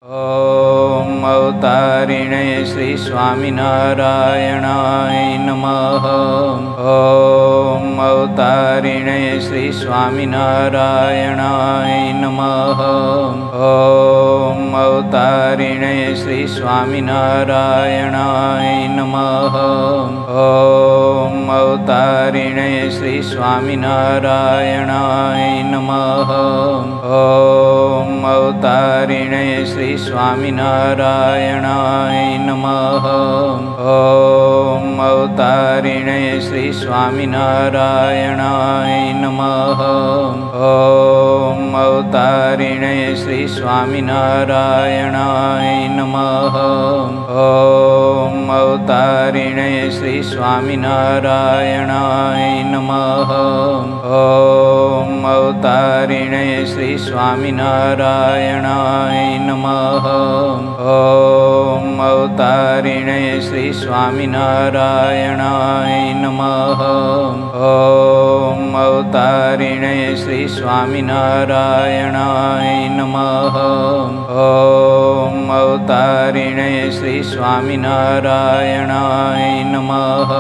ॐ अवतारिणे श्री स्वामिनारायणाय नमः। ॐ अवतारिणे श्री स्वामिनारायणाय नमः। ॐ अवतारिणे श्री स्वामिनारायणाय नमः। ॐ अवतारिणे श्री स्वामिनारायणाय नमः। ॐ अवतारिणे श्री स्वामिनारायणाय नमः। ॐ अवतारिणे श्री स्वामिनारायणाय नमः। ॐ अवतारिणे श्री स्वामिनारायणाय नमः। ॐ अवतारिणे श्री स्वामिनारायणाय नमः। ॐ अवतारिणे श्री स्वामिनारायणाय नमः। ॐ अवतारिणे श्री स्वामिनारायणाय नमः। ॐ अवतारिणे श्री स्वामिनारायणाय नमः। ॐ अवतारिणे श्री स्वामिनारायणाय नमः।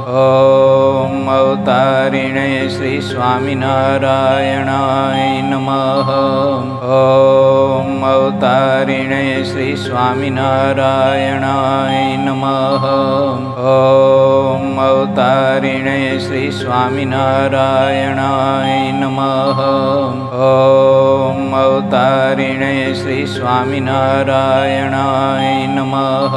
ॐ अवतारिणे श्री स्वामिनारायणाय नमः। ॐ अवतारिणे श्री स्वामिनारायणाय नमः। ॐ अवतारिणे श्री स्वामिनारायणाय नमः। ॐ अवतारिणे श्री स्वामिनारायणाय नमः।